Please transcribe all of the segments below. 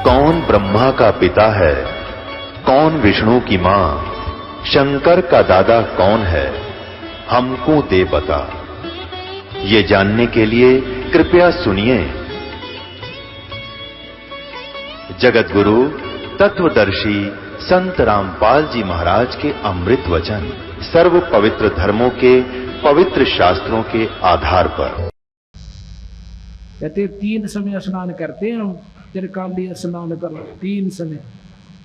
कौन ब्रह्मा का पिता है, कौन विष्णु की मां, शंकर का दादा कौन है, हमको दे बता। ये जानने के लिए कृपया सुनिए। जगत गुरु तत्वदर्शी संत रामपाल जी महाराज के अमृत वचन सर्व पवित्र धर्मों के पवित्र शास्त्रों के आधार पर। कहते 3 समय स्नान करते हैं हम। त्रिकाली स्नान करो 3 समय,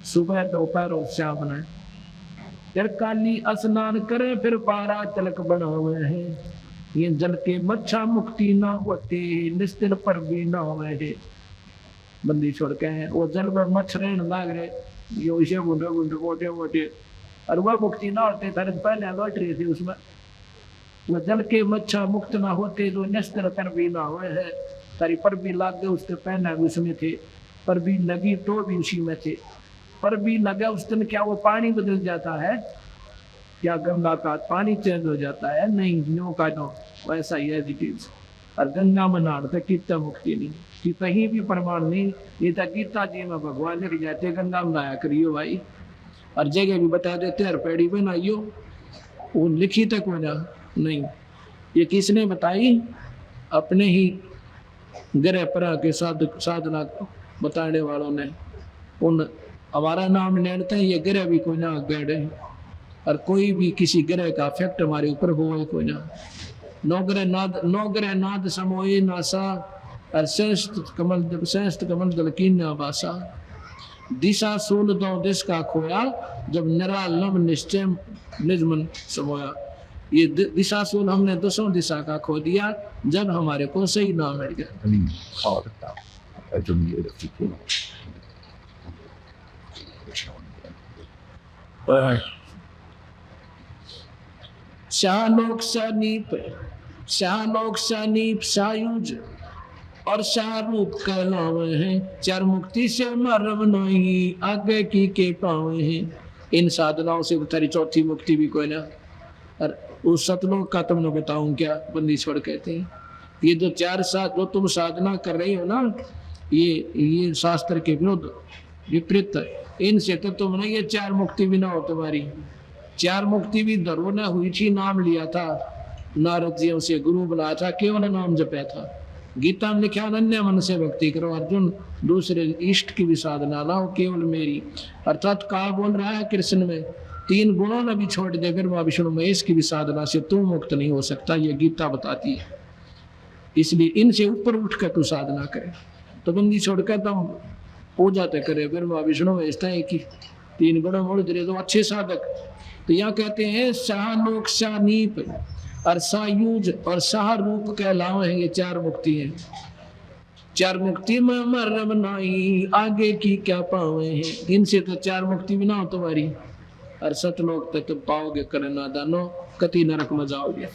सुबह दोपहर और शाम में। त्रिकाली स्नान करे फिर पारा तिलक बनावे है। ये जल के मच्छा मुक्ति ना होते, निस्तर पर भी ना हुए। बंदी छोड़ के हैं वो जल में मच्छर लाग रहे, ये उसे गुंडे गुंडे गोटे गोटे, और वह मुक्ति ना होते थारे पहले लौट रहे थे उसमें। वो जल के मच्छा मुक्त ना होते जो निस्तर पर भी ना हुए है। तारी पर भी लाग गए उसके पहले उसमें थे, पर भी लगी तो भी उसी में थे। पर भी लगा उस दिन क्या वो पानी बदल जाता है, क्या गंगा का पानी चेंज हो जाता है? नहीं, न्यो का नो वैसा ही है डिटेल्स। और गंगा में नहाते कितना मुक्ति नहीं कि कहीं भी प्रमाण नहीं। ये तो गीता जी में भगवान लिख जाते गंगा में नहाया करियो भाई, और जगह भी बता देते हर पेड़ी में नहाइयो। वो लिखी तक वजह नहीं, ये किसने बताई? अपने ही ग्रह परा के साधना बताने वालों ने। उन हमारा नाम लेते हैं, ये ग्रह भी कोई ना गड़े, और कोई भी किसी ग्रह का इफेक्ट हमारे ऊपर हो कोई ना। नौ ग्रह नाद समोए नासा, और श्रेष्ठ कमल दल की नाबासा। दिशा सोल दो देश का खोया, जब निरालम निश्चय निजमन समोया। ये दिशा सोल हमने 200 दिशा का खो दिया जब हमारे को सही नाम मिल गया। शालोक सनीप सायुज और शाहरूप कहलावे हैं। 4 मुक्ति से मरम नहीं, आगे की के पावे हैं। इन साधनाओं से तेरी चौथी मुक्ति भी कोई ना। और उस सतलोक का तुमने बताऊं क्या? बंदीश्वर कहते हैं ये जो 4 जो तुम साधना कर रही हो ना, ये शास्त्र के विरुद्ध विपरीत है। इनसे तो तुमने ये 4 मुक्ति भी ना हो तुम्हारी। 4 मुक्ति भी धरो न हुई थी, नाम लिया था नारद जी से गुरु बनाया था, केवल नाम जपया था। गीता में लिखा अनन्य मन से भक्ति करो अर्जुन, दूसरे इष्ट की भी साधना लाओ, केवल मेरी। अर्थात का बोल रहा है कृष्ण में 3 गुणों ने भी छोड़ दे फिर विष्णु महेश की भी साधना से तू मुक्त नहीं हो सकता, ये गीता बताती है। इसलिए इनसे ऊपर उठ कर तू साधना करे। तो बंदी छोड़कर तुम पूजा तो करे फिर विष्णु महेश की 3 गुणों मोड़ दे तो अच्छे साधक। तो यहाँ कहते हैं शाहलोक शानीप और सायुज और शाह रूप कहलावे हैं। ये 4 मुक्ति हैं। 4 मुक्ति में मरम नहीं, आगे की क्या पावे हैं। इनसे तो 4 मुक्ति भी ना हो तुम्हारी, और सतलोक तक तुम पाओगे करना दानो, कति नरक में जाओगे।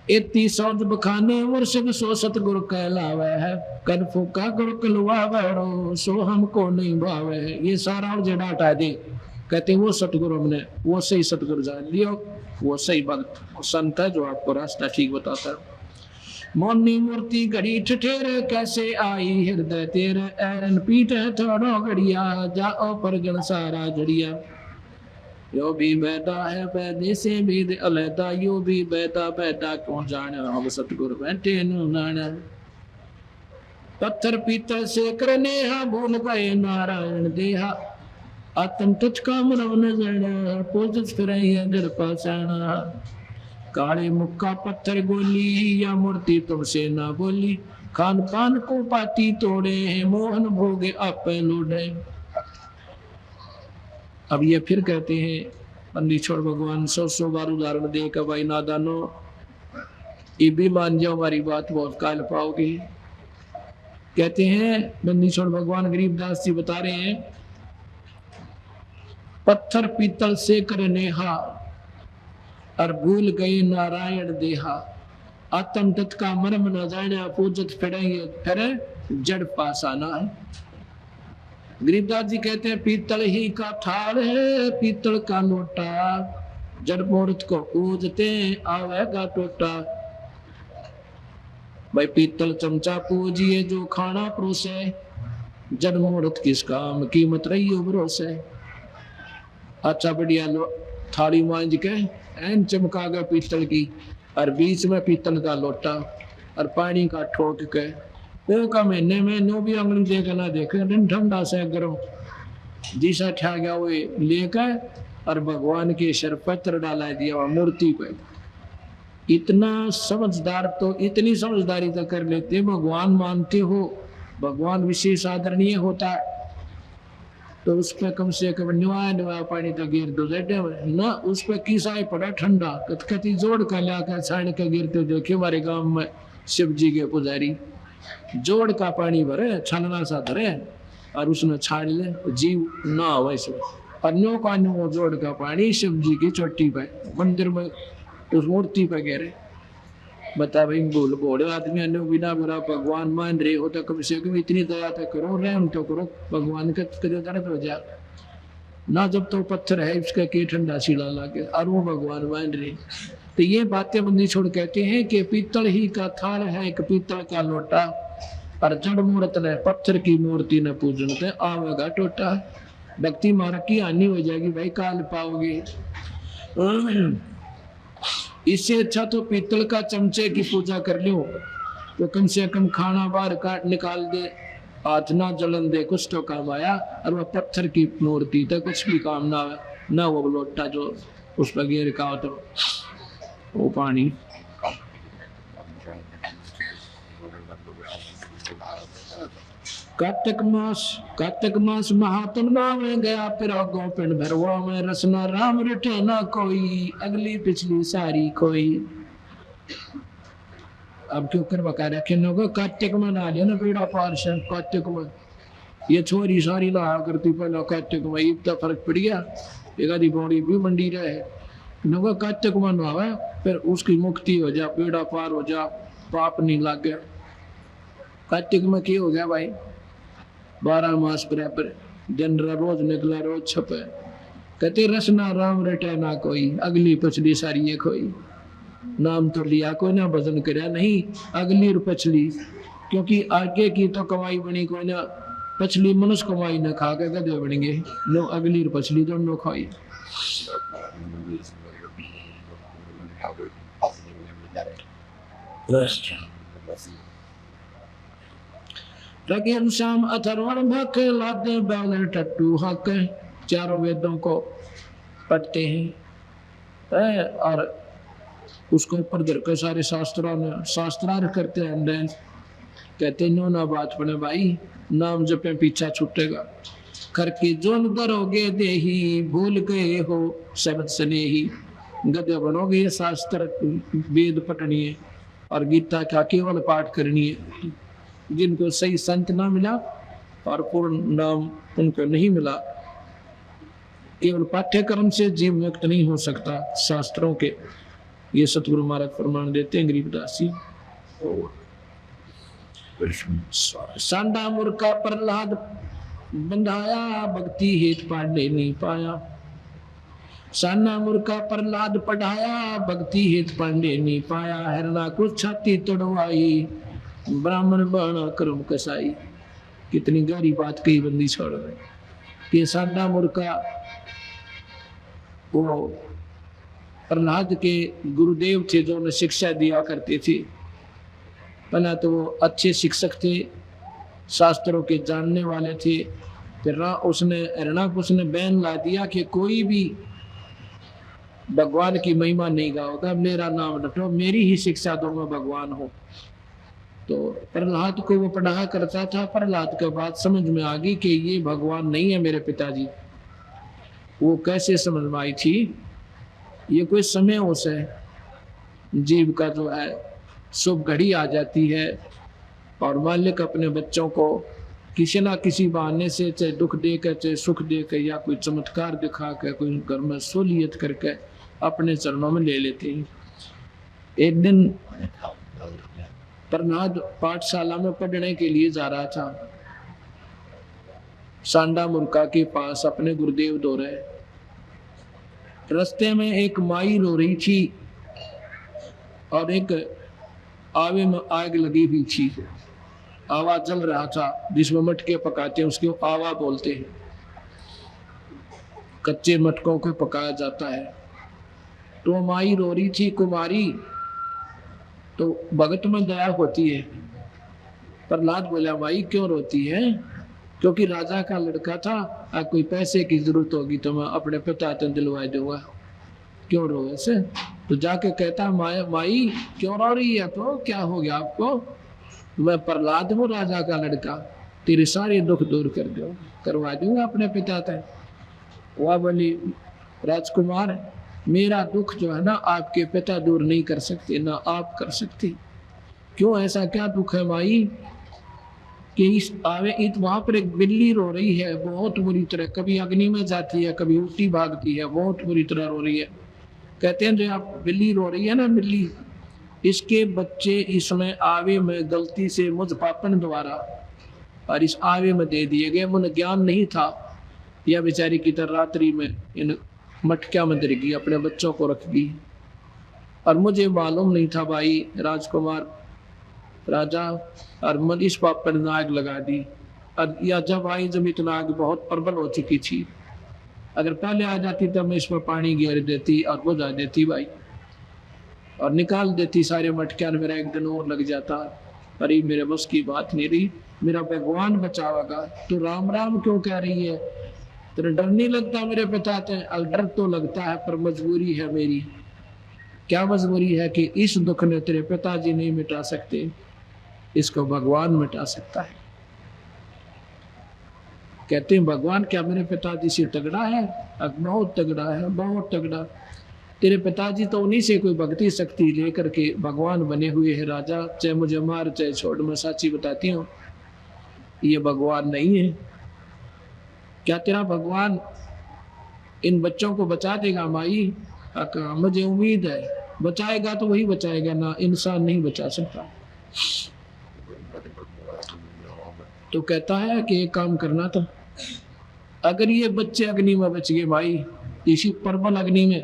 इतनी सौज बखाने वर्षक सो सतगुरु कहलावे है। कर फूका गुरु कलवावे सो हमको नहीं भावे है। ये सारा जड़ा हटा दे। कहते वो सतगुरु हमने वो सही सतगुरु जान लियो, वो सही भक्त संत है जो आपको रास्ता ठीक बताता है। मौनी मूर्ति घड़ी ठठेरे कैसे आई हृदय तेरे, ऐरन पीठ है थोड़ो घड़िया जाओ पर गण सारा जड़िया। यो भी बैठा है बैठे से भी अलहदा, यो भी बैठा बैठा क्यों जाने, हम सतगुरु बैठे नाना। पत्थर पीतल से करने हा भूल गए नारायण देहा, आत्म तुझ का मनव न जाना, पोजस फिर घर पासाना। काले मुक्का पत्थर गोली या मूर्ति तुमसे ना बोली, खान पान को पाती तोड़े हैं मोहन भोगे आप लूटे। अब ये फिर कहते हैं पंडित भगवान 100 बार उदाहरण दे का भाई नादानो ये भी मान जाओ हमारी बात बहुत काल पाओगे। कहते हैं पंडित भगवान गरीबदास जी बता रहे हैं पत्थर पीतल से करने हा और भूल गए नारायण देहा, आत्म तत् का मर्म न जाने पूजत फिरेंगे फिर जड़ पासाना है। गरीबदास जी कहते हैं पीतल ही का थाल है पीतल का लोटा, जड़ मूर्त को पूजते आवेगा टोटा। भाई पीतल चमचा पूजिए जो खाना परोसे, जन्म मुहूर्त किस काम कीमत रही हो भरोसे। अच्छा बढ़िया लो थाली मांझ के एन चमका गया पीतल की, और बीच में पीतल का लोटा और पानी का ठोक के वो का महीने में नो भी अंगली देख ना देखे दिन ठंडा से गर्म जिसा ठा गया वो लेकर और भगवान के सिर पत्र डाला दिया वहां मूर्ति पे। इतना समझदार तो इतनी समझदारी तो कर लेते, भगवान मानते हो, भगवान विशेष आदरणीय होता है तो उस पर कम से कम नुआ पानी तो गिर दो न, उस पर किसा पड़ा ठंडा कथकती जोड़ का लाकर छाण के गिरते देखे हमारे गांव में शिव जी के पुजारी जोड़ का पानी भरे छानना सा धरे और उसने छान ले जीव ना हो वैसे अन्यों का अन्यों जोड़ का पानी शिव जी की चोटी पे मंदिर में उस मूर्ति पे गिरे। बता भाई बोल बोले आदमी अन्य बिना बुरा भगवान मान रहे हो तो कम से कम इतनी दया तो करो, रहम तो करो, भगवान का दर्द हो जा ना। जब तो पत्थर है इसका के ठंडा सीला लाके और वो भगवान मान रहे। तो ये बातें बंदी छोड़ कहते हैं कि पीतल ही का थाल है एक पीतल का लोटा, और जड़ मूर्त ने पत्थर की मूर्ति न पूजन ते आवेगा टोटा। भक्ति मार्ग की हानि हो जाएगी भाई, काल पाओगे। इससे अच्छा तो पीतल का चमचे की पूजा कर लो तो कम से कम खाना बाहर काट निकाल दे, हाथ ना जलन दे, कुछ तो काम आया। और वह पत्थर की मूर्ति तो कुछ भी काम ना आया, ना वो लोटा जो उस पर गिर का हो तो वो पानी। कार्तिक मास महात्म नाम गया फिर गोपिंड भरवा में रसना राम रटे ना कोई, अगली पिछली सारी कोई। अब क्यों कर बका रखे लोग कार्तिक में ना लिया ना बेड़ा पार से कार्तिक में ये छोरी सारी लाया करती पहले कार्तिक में इतना फर्क पड़ गया, एक आधी बॉडी भी मंडी रहे लोग कार्तिक में नहावे फिर उसकी मुक्ति हो जा, बेड़ा पार हो जा, पाप नहीं लागे। कार्तिक में क्या हो गया भाई 12 मास बराबर दिन रोज निकला रोज छपे, कहते रसना राम रटे ना कोई, अगली पछली सारी ये कोई। नाम तो लिया कोई ना भजन करया नहीं, अगली और पछली, क्योंकि आगे की तो कमाई बनी कोई ना, पछली मनुष्य कमाई न खा के गधे बनेंगे नो, अगली और पछली दोनों खाई। श्याम अथर्वण भक लादे बैल टट्टू हक, चारों वेदों को पढ़ते हैं और उसको ऊपर धर के सारे शास्त्रार्थ करते हैं। कहते नो ना बात बने भाई, नाम जपे पीछा छूटेगा। करके जोन दरोगे देही भूल गए हो शब्द स्नेही, गधे बनोगे ये शास्त्र वेद पढ़नी है और गीता का केवल पाठ करनी है। जिनको सही संत ना मिला और पूर्ण नाम उनको नहीं मिला, केवल पाठ्यक्रम से जीव मुक्त नहीं हो सकता शास्त्रों के, ये सतगुरु महाराज प्रमाण देते हैं गरीबदास जी। सांडा मूर्खा प्रहलाद बंधाया, भक्ति हेत पांडे नहीं पाया। साना मूर्खा प्रहलाद पढ़ाया, भक्ति हेत पांडे नहीं पाया। हरना कुछ छाती तोड़वाई, ब्राह्मण बाणा कर्म कसाई। कितनी गहरी बात कही बंदी छोड़ रहे कि साना मूर्खा वो प्रहलाद के गुरुदेव थे जो उन्हें शिक्षा दिया करते थे। पहला तो वो अच्छे शिक्षक थे, शास्त्रों के जानने वाले थे। फिर उसने बैन ला दिया कि कोई भी भगवान की महिमा नहीं गाओगा, मेरा नाम रटो, मेरी ही शिक्षा दो, मैं भगवान हूँ। तो प्रहलाद को वो पढ़ा करता था। प्रहलाद के बाद समझ में आ गई कि ये भगवान नहीं है मेरे पिताजी। वो कैसे समझ में आई थी, ये कोई समय उसे जीव का जो है शुभ घड़ी आ जाती है और मालिक अपने बच्चों को किसी ना किसी बहाने से, चाहे दुख देकर चाहे सुख देकर या कोई चमत्कार दिखा कर, कोई घर में सहूलियत करके अपने चरणों में ले लेते हैं। एक दिन प्रहलाद पाठशाला में पढ़ने के लिए जा रहा था। सांडा मूर्खा के पास अपने गुरुदेव दो रहे। रास्ते में एक माई रो रही थी और एक आवे में आग लगी हुई थी, आवा जल रहा था, जिसमें मटके पकाते हैं उसको आवा बोलते हैं। कच्चे मटकों को पकाया जाता है। तो माई रो रही थी कुमारी, तो भगत में दया होती है। प्रहलाद बोला माई क्यों रोती है? क्योंकि राजा का लड़का था, अब कोई पैसे की जरूरत होगी तो मैं अपने पिता से दिलवा दूंगा, क्यों रो ऐसे? तो जाके कहता माई क्यों रो रही है? तो क्या हो गया आपको? मैं प्रहलाद हूँ, राजा का लड़का, तेरे सारे दुख दूर करवा दूंगा अपने पिता तक। वह बोली राजकुमार मेरा दुख जो है ना आपके पिता दूर नहीं कर सकते, ना आप कर सकते। क्यों, ऐसा क्या दुख है माई? कि वहां पर एक बिल्ली रो रही है बहुत बुरी तरह, कभी अग्नि में जाती है, कभी उल्टी भागती है, बहुत बुरी तरह रो रही है। कहते हैं जो आप बिल्ली रो रही है ना, बिल्ली, इसके बच्चे इसमें आवे में गलती से मुझ पापन द्वारा और इस आवे में दे दिए गए। मुझे ज्ञान नहीं था, यह बेचारी की तरह रात्रि में इन मटकिया में दर गई, अपने बच्चों को रख गई, और मुझे मालूम नहीं था भाई राजकुमार राजा, और मन इस पाप पर नाग लगा दी। और या जब आई जब इतना आग बहुत प्रबल हो चुकी थी, अगर पहले आ जाती तब मैं इसमें पानी गिर देती और बुझा देती भाई, और निकाल देती सारे मटके, और मेरा एक दिन और लग जाता। अरे मेरे बस की बात नहीं रही, मेरा भगवान बचावेगा। तो राम राम क्यों कह रही है? तेरे डर नहीं लगता मेरे पिता से? डर तो लगता है, पर मजबूरी है मेरी। क्या मजबूरी है? कि इस दुख ने तेरे पिताजी नहीं मिटा सकते, इसको भगवान मिटा सकता है। कहते हैं भगवान क्या मेरे पिताजी से तगड़ा है? अब बहुत तगड़ा है, बहुत तगड़ा। तेरे पिताजी तो उन्हीं से कोई भक्ति शक्ति लेकर के भगवान बने हुए हैं राजा, चाहे मुझे मार चाहे छोड़, मैं साची बताती हूँ ये भगवान नहीं है। क्या तेरा भगवान इन बच्चों को बचा देगा माई? मुझे उम्मीद है बचाएगा, तो वही बचाएगा ना, इंसान नहीं बचा सकता। तो कहता है कि एक काम करना था, अगर ये बच्चे अग्नि में बच गए भाई, इसी प्रबल अग्नि में,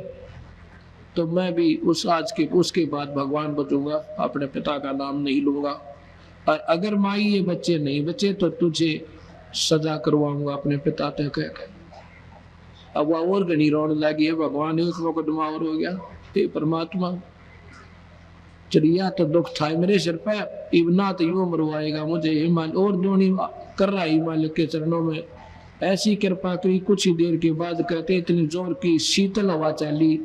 तो मैं भी उसके बाद भगवान बचूंगा, अपने पिता का नाम नहीं लूंगा। और अगर माई ये बच्चे नहीं बचे तो तुझे सजा करवाऊंगा अपने पिता तक कहकर। अब वह और घनी रोने लगी है, भगवान एक मुकदमा और हो गया। हे परमात्मा, चलिया तो दुख था मेरे सिर पे, इबना तो यूं मरवाएगा मुझे, हिमाल और दोनी कर रहा ही मालिक के चरणों में। ऐसी कृपा करी, कुछ ही देर के बाद कहते इतनी जोर की शीतल हवा चली,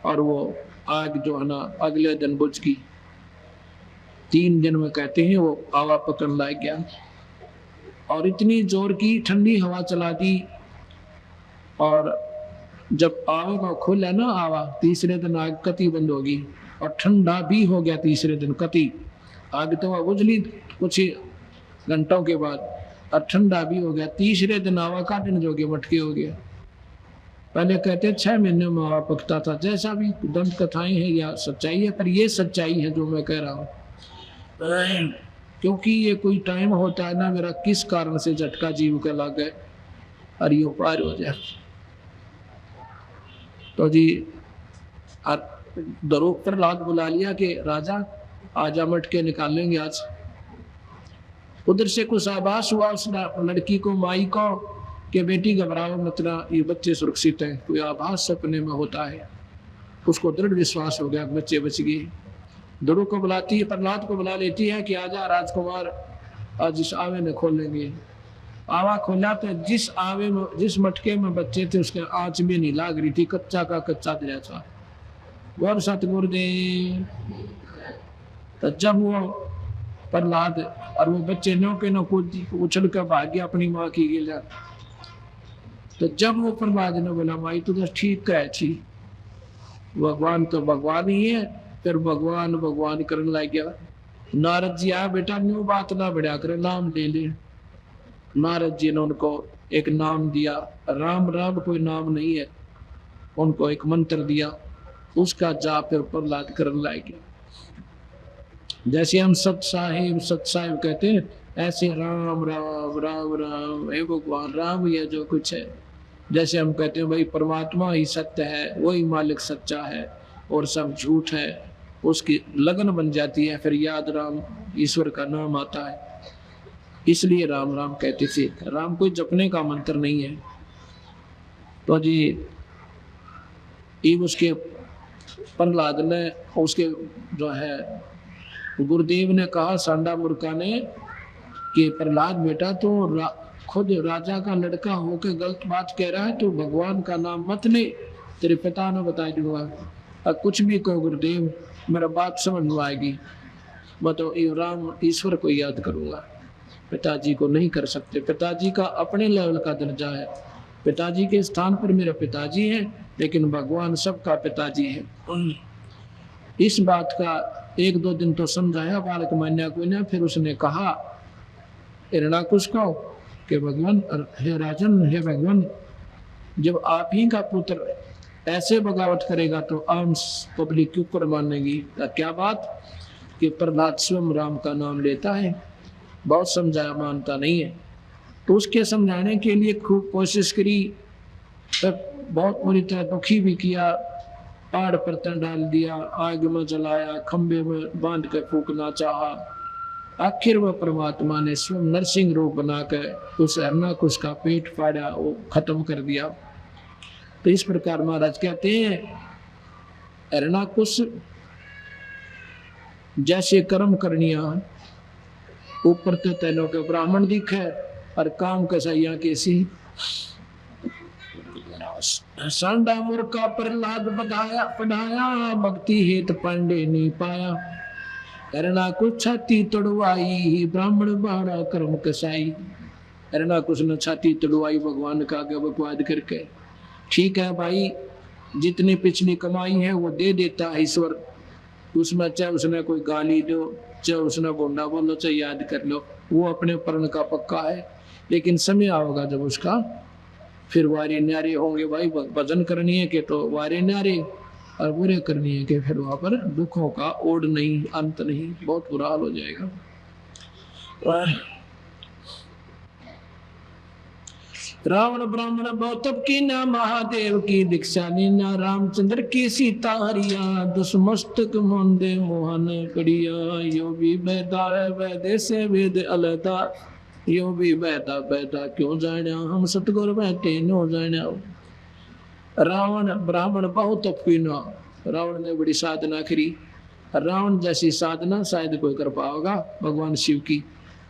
और वो आग जो है ना अगले दिन बुझ गई। 3 दिन में कहते हैं वो आवा पकड़ ला गया, और इतनी जोर की ठंडी हवा चला दी। और जब आवे को खोला ना आवा, तीसरे दिन आग कति बंद होगी, और ठंडा भी हो गया तीसरे दिन कति। आग तो बुझली कुछ ही घंटों के बाद, और ठंडा भी हो गया। तीसरे दिन आवा काटने जोगे मटके हो गया। पहले कहते 6 महीने में आवा पकता था। जैसा भी दंत कथाएं हैं या सच्चाई है, पर ये सच्चाई है जो मैं कह रहा हूँ, क्योंकि ये कोई टाइम होता है ना मेरा किस कारण से झटका जीव के लग गए और ये पार हो जाए। तो जी दरोग पर लाद बुला लिया कि राजा आजा मटके निकालेंगे आज। उधर से कुछ आभास हुआ उस लड़की को, माई को, कि बेटी घबराओ मत ना, ये बच्चे सुरक्षित हैं। कोई आभास सपने में होता है। उसको दृढ़ विश्वास हो गया बच्चे बच गए। दरोग को बुलाती है, प्रहलाद को बुला लेती है कि आजा राजकुमार, आज इस आवे में खोलेंगे। आवा खोला तो जिस मटके में बच्चे थे उसके आँच भी नहीं लाग रही थी, कच्चा का कच्चा दिया था। गौर सतगुरुदेव। तो जब वो प्रहलाद और वो बच्चे नो के नो उछल कर भाग गया अपनी माँ की गिला, तो जब वो प्रहलाद ने बोला माई तू तो ठीक कह छी, भगवान तो भगवान ही है, फिर भगवान भगवान करने लग गया। नारद जी आया, बेटा न्यू बात ना बढ़ा कर नाम ले ले। नारद जी ने उनको एक नाम दिया, राम राम कोई नाम नहीं है, उनको एक मंत्र दिया, उसका जाप फिर प्रहलाद करने लग गया। जैसे हम सत साहिब कहते हैं, ऐसे राम राम राम राम, हे भगवान राम ये जो कुछ है। जैसे हम कहते हैं भाई परमात्मा ही सत्य है, वही मालिक सच्चा है और सब झूठ है, उसकी लगन बन जाती है, फिर याद राम ईश्वर का नाम आता है। इसलिए राम राम कहते थे। राम कोई जपने का मंत्र नहीं है। तो जी ये उसके प्रहलाद ने, उसके जो है गुरुदेव ने कहा सांडा मूर्खा ने कि प्रहलाद बेटा तो खुद राजा का लड़का होकर गलत बात कह रहा है, तो भगवान का नाम मत ले, तेरे पिता ने बता दूंगा। अब कुछ भी कहो गुरुदेव, मेरा बात समझ में आएगी, मैं तो राम ईश्वर को याद करूंगा, पिताजी को नहीं कर सकते। पिताजी का अपने लेवल का दर्जा है, पिताजी के स्थान पर मेरे पिताजी हैं, लेकिन भगवान सबका पिताजी है। इस बात का 1-2 दिन तो समझाया बालक मान्या को ने। फिर उसने कहा हिरणाकुश को कि भगवान, हे राजन, हे भगवान, जब आप ही का पुत्र ऐसे बगावत करेगा तो आम पब्लिक क्यों कर मानेगी? क्या बात कि प्रहलाद स्वयं राम का नाम लेता है, बहुत समझाया मानता नहीं है। तो उसके समझाने के लिए खूब कोशिश करी, तब बहुत बुरी तरह दुखी भी किया, पहाड़ पर तन डाल दिया, आग में जलाया, खंबे में बांध कर फूकना चाहा। आखिर वह परमात्मा ने स्वयं नरसिंह रूप बनाकर उस हिरणाकुश का पेट फाड़ा, वो खत्म कर दिया। तो इस प्रकार महाराज कहते हैं हिरणाकुश जैसे कर्म करनिया ऊपर तो तेनों के ब्राह्मण दिखे और काम कसैया कैसी। सांडा मूर्खा प्रहलाद पढ़ाया, भक्ति हेत पांडे नहीं पाया। हिरणाकुश छाती तोड़वाई, ब्राह्मण बाड़ा कर्म कसाई। हिरणाकुश ने छाती तोड़वाई भगवान का आगे बकवाद करके। ठीक है भाई, जितनी पिछली कमाई है वो दे देता है ईश्वर, उसमें चाहे उसने कोई गाली दो, चाहे उसने बोंडा बोलो, चाहे याद कर लो, वो अपने पर्ण का पक्का है। लेकिन समय आओगा जब उसका फिर वारे न्यारे होंगे। भाई भजन करनी है कि तो वारे न्यारे, और बुरे करनी है कि फिर वहां पर दुखों का ओढ़ नहीं, अंत नहीं, बहुत बुरा हाल हो जाएगा। रावण ब्राह्मण बहुतप की ना, महादेव की दीक्षा लेना, रामचंद्र की सीता हरिया, दुष्मस्तक मोंदे मोहन कड़िया। यो भी बैदा है वैदे से वेद अलता, यो भी बैदा बैदा क्यों जाना, हम सतगुर बैठे नो जाना। रावण ब्राह्मण बहुतप की ना, रावण ने बड़ी साधना करी। रावण जैसी साधना शायद कोई कर पाओगा भगवान शिव की।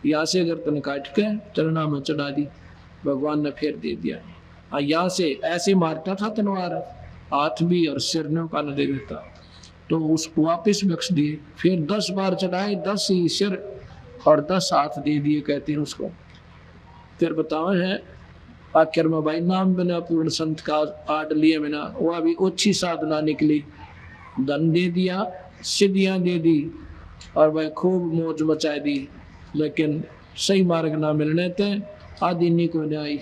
यहाँ से गर्दन काट के चरणा में चढ़ा दी, भगवान ने फेर दे दिया। यहाँ से ऐसे मारता था तलवार, हाथ भी और सिर ने का न दे देता, तो उसको वापिस बख्श दिए। फिर 10 बार चढ़ाए, 10 ही सिर और 10 हाथ दे दिए, कहते हैं उसको। फिर बताओ है आखिर में भाई नाम बिना पूर्ण संत का आड़ लिए बिना, वह भी अच्छी साधना निकली, धन दे दिया, सिद्धियां दे दी, और भाई खूब मौज मचा दी। लेकिन सही मार्ग ना मिलने थे आदिनी को न्याय,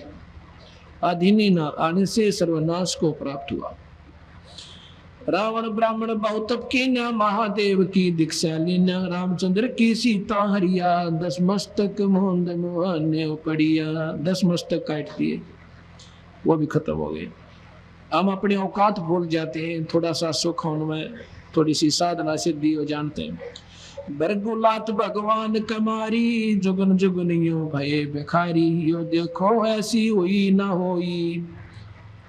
आदिनी ना आने से सर्वनाश को प्राप्त हुआ। रावण ब्राह्मण बहुतप की ना, महादेव की दीक्षा लेना, रामचंद्र की सीता हरिया, 10 मस्तक मोहन मोहन पड़िया। 10 मस्तक काट दिए, वो भी खत्म हो गए। हम अपने औकात भूल जाते हैं, थोड़ा सा सुख होने में, थोड़ी सी साधना सिद्धि हो जानते हैं। बरगुलात भगवान कमारी, जुगन जुगन यो भये भिखारी। यो देखो ऐसी हुई ना होई,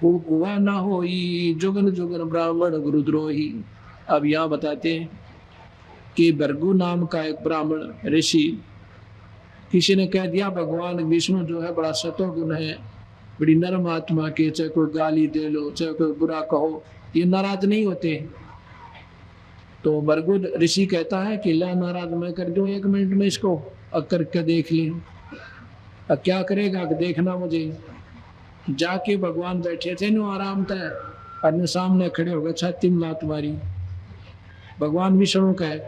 हुआ ना होई, जुगन जुगन ब्राह्मण गुरुद्रोही। अब यहाँ बताते हैं कि बरगु नाम का एक ब्राह्मण ऋषि, किसी ने कह दिया भगवान विष्णु जो है बड़ा सतोगुण है, बड़ी नरम आत्मा के, चाहे कोई गाली दे लो, चाहे कोई बुरा कहो, ये नाराज नहीं होते। तो बरगु ऋषि कहता है कि ला नाराज मैं कर दूं 1 मिनट में इसको, करके देख ली। क्या करेगा कि देखना मुझे। जाके भगवान बैठे थे नो आराम था, अपने सामने खड़े हो गए, छाती में लात मारी। भगवान विष्णु कहे,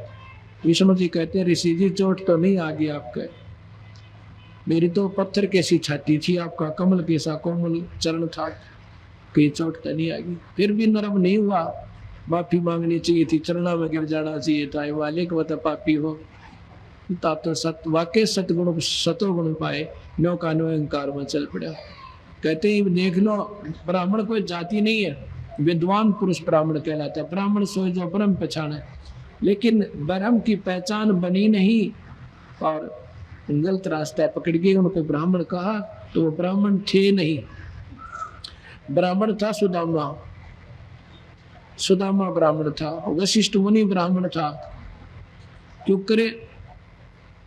विष्णु जी कहते हैं ऋषि जी चोट तो नहीं आ गई आपके, मेरी तो पत्थर कैसी छाती थी, आपका कमल कैसा कोमल चरण था, कहीं चोट तो नहीं आ गई। फिर भी नरम नहीं हुआ, माफी मांगनी चाहिए थी, चरणा में गिर जाना चाहिए था। वालिक वत पापी हो, तब तो सत वाकई सतगुण सतोगुण पाए, नो का नो अहंकार में चल पड़ा। कहते हैं देख लो, ब्राह्मण कोई जाति नहीं है, विद्वान पुरुष ब्राह्मण कहलाता है। ब्राह्मण सोए जो ब्रह्म पहचाने, लेकिन ब्रह्म की पहचान बनी नहीं और गलत रास्ता पकड़ गए। उनको ब्राह्मण कहा तो वो ब्राह्मण थे नहीं। ब्राह्मण था सुदामा, सुदामा ब्राह्मण था, वशिष्ठ मुनि ब्राह्मण था। क्यों करे?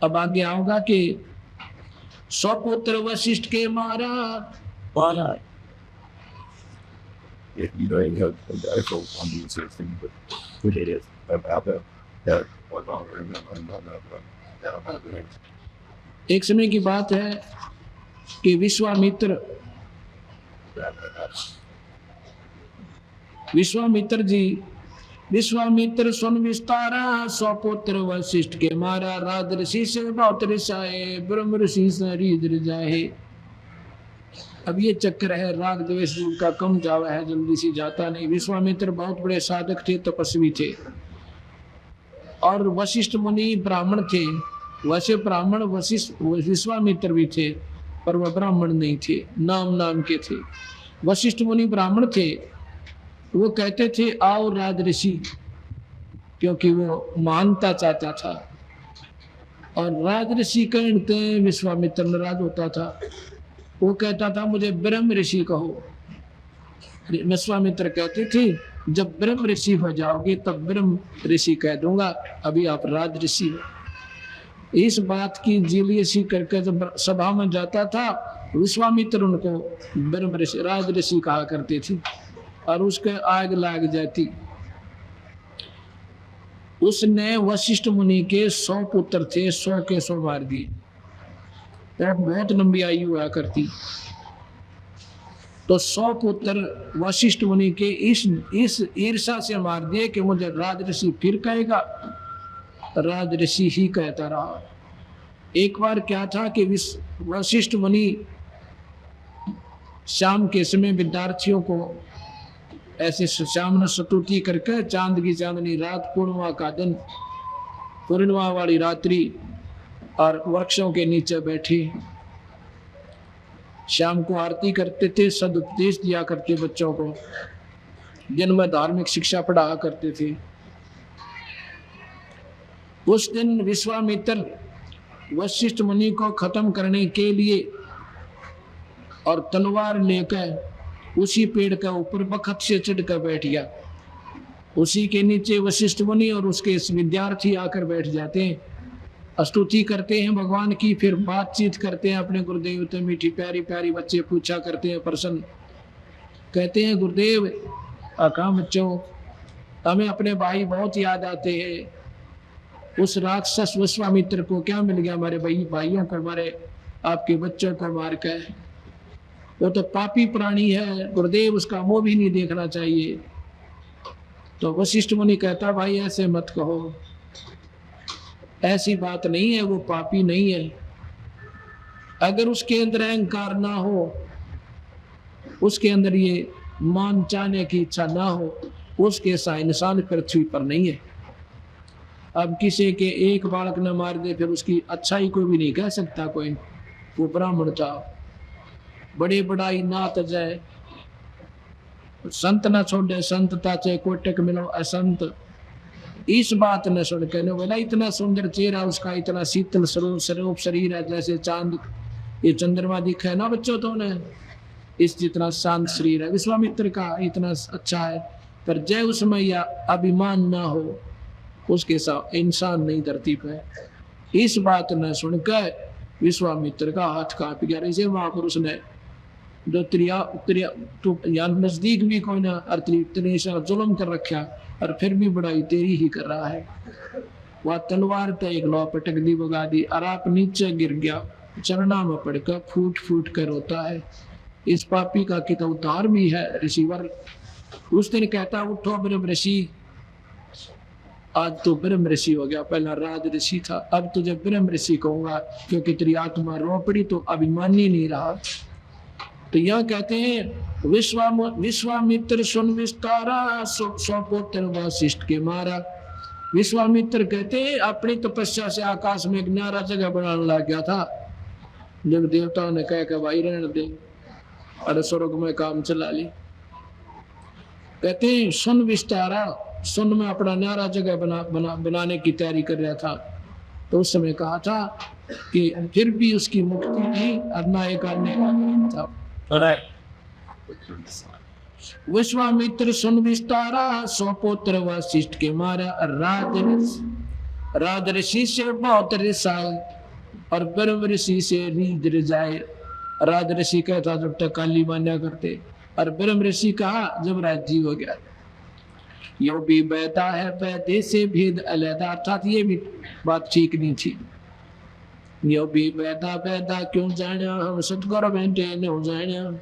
अब आगे आओगा कि 100 पुत्र वशिष्ठ के मारा। If you know any of the actual on the sort of thing, but who did it about that was all एक समय की बात है कि विश्वामित्र विश्वामित्र सुन विस्तारा, 100 पुत्र वशिष्ठ के मारा। राज ऋषि से बहुत रिसाए, ब्रह्म ऋषि से हृदय जाए। अब ये चक्कर है, राग द्वेष का कम जावा है, जल्दी से जाता नहीं। विश्वामित्र बहुत बड़े साधक थे, तपस्वी थे, और वशिष्ठ मुनि ब्राह्मण थे। वैसे ब्राह्मण विश्वामित्र भी थे, पर वह ब्राह्मण नहीं थे, नाम के थे। वशिष्ठ मुनि ब्राह्मण थे। वो कहते थे आओ राज ऋषि, क्योंकि वो मानता चाहता था। और राज ऋषि कहते विश्वामित्र नाराज होता था। वो कहता था मुझे ब्रह्म ऋषि कहो। विश्वामित्र कहते थे जब ब्रह्म ऋषि हो जाओगे तब ब्रह्म ऋषि कह दूंगा, अभी आप राज ऋषि हो। इस बात की जीलियसी करके जब सभा में जाता था, विश्वामित्र उनको ब्रह्म ऋषि राज ऋषि कहा करते थे, और उसके आग लग जाती। उसने वशिष्ठ मुनि के 100 पुत्र थे, 100 के 100 मार दिए। बहुत लंबी आयु हुआ करती। तो 100 पुत्र वशिष्ठ मुनि के इस ईर्षा से मार दिए कि मुझे राज ऋषि फिर कहेगा। राज ऋषि ही कहता रहा। एक बार क्या था कि वशिष्ठ मुनि शाम के समय विद्यार्थियों को ऐसे शाम ने स्तुति करके, चांद की चांदनी रात, पूर्णिमा का दिन, पूर्णिमा वाली रात्रि, और वृक्षों के नीचे बैठे शाम को आरती करते थे, सदुपदेश दिया करते बच्चों को, जिनमें धार्मिक शिक्षा पढ़ाया करते थे। उस दिन विश्वामित्र वशिष्ठ मुनि को खत्म करने के लिए और तलवार लेकर उसी पेड़ के ऊपर बखत से चढ़कर बैठ गया। उसी के नीचे वशिष्ठ मुनि और उसके विद्यार्थी आकर बैठ जाते हैं, स्तुति करते हैं भगवान की, फिर बातचीत करते हैं अपने गुरुदेव से। मीठी प्यारी प्यारी बच्चे पूछा करते हैं, प्रश्न कहते हैं गुरुदेव आका बच्चों, हमें अपने भाई बहुत याद आते हैं। उस राक्षस विश्वामित्र को क्या मिल गया हमारे भाइयों को, हमारे आपके बच्चों को मार कर? वो तो पापी प्राणी है गुरुदेव, उसका मुंह भी नहीं देखना चाहिए। तो वशिष्ठ मुनि कहता भाई ऐसे मत कहो, ऐसी बात नहीं है, वो पापी नहीं है। अगर उसके अंदर अहंकार ना हो, उसके अंदर ये मान चाहने की इच्छा ना हो, उसके सा इंसान पृथ्वी पर नहीं है। अब किसी के एक बालक न मार दे फिर उसकी अच्छाई कोई भी नहीं कह सकता कोई। वो ब्राह्मण था, बड़े बड़ाई ना तजय, संत न छोड़े संत ताचे, कोटक मिलो असंत। इस बात न सुन के बोला इतना सुंदर चेहरा उसका, इतना शीतल स्वरूप शरीर है, जैसे चांद ये चंद्रमा दिखा है ना बच्चों तो ने, इस जितना शांत शरीर है विश्वामित्र का, इतना अच्छा है। पर जय उसमें या अभिमान ना हो, उसके साथ इंसान नहीं धरती पे। इस बात न सुनकर विश्वामित्र का हाथ कांप गया। ऐसे महापुरुष ने जो या नजदीक भी कोई ना इतने जुल्म कर रखा, और फिर भी बड़ाई तेरी ही कर रहा है। वह तलवार तो एक लौ पटक दी, भगा दी, और आप नीचे गिर गया, चरणा में पड़कर फूट फूट कर रोता है। इस पापी का कितना उद्धार भी है ऋषिवर। उस दिन कहता उठो ब्रह्म ऋषि, आज तो ब्रह्म ऋषि हो गया, पहला राज ऋषि था, अब तुझे ब्रह्म ऋषि कहूंगा, क्योंकि तेरी आत्मा रो पड़ी तो अभिमानी नहीं रहा। तो यहाँ कहते हैं विश्वामित्र सुन विस्तारा, 100 पुत्र वशिष्ठ के मारा। विश्वामित्र कहते हैं अपनी तपस्या से आकाश में एक न्यारा जगह बनाने लग गया था। जब देवताओं ने कहा कि भाई रहने दे, और स्वर्ग में काम चला ली। कहते हैं सुन विस्तारा, सुन में अपना न्यारा जगह बनाने की तैयारी कर रहा था, तो उस समय कहा था कि फिर भी उसकी मुक्ति नहीं, अन्ना एक अन्य था। विश्वामित्र सुन विस्तारा, सौ पुत्र वशिष्ठ के मारा। राजऋषि से बहुत रिसाए और ब्रह्म ऋषि से रीझ रिझाए। राजऋषि कहता जब तक काली मान्या करते, और ब्रह्म ऋषि कहा जब राज्य हो गया। यो भी बैठा है बैठे से भेद अलहदा, अर्थात ये भी बात ठीक नहीं थी। यो भी बैठा बैठा क्यों जाना, हम सतगुरु बैठे नहीं जाना।